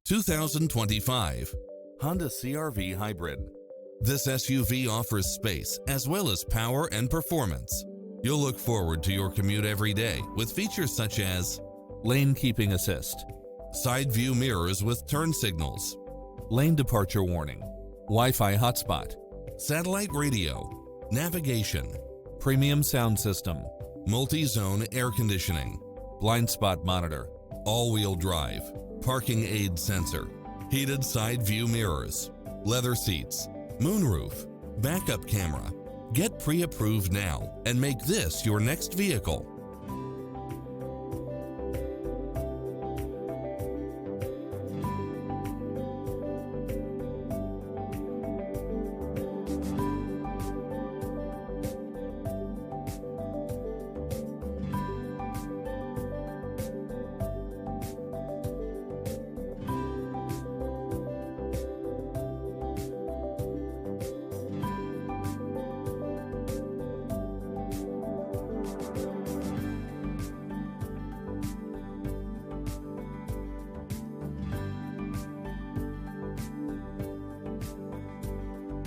2025 Honda CR-V Hybrid. This SUV offers space as well as power and performance. You'll look forward to your commute every day with features such as lane keeping assist, side view mirrors with turn signals, lane departure warning, Wi-Fi hotspot, satellite radio, navigation, premium sound system, multi-zone air conditioning, blind spot monitor, all-wheel drive, parking aid sensor, heated side view mirrors, leather seats, moonroof, backup camera. Get pre-approved now and make this your next vehicle.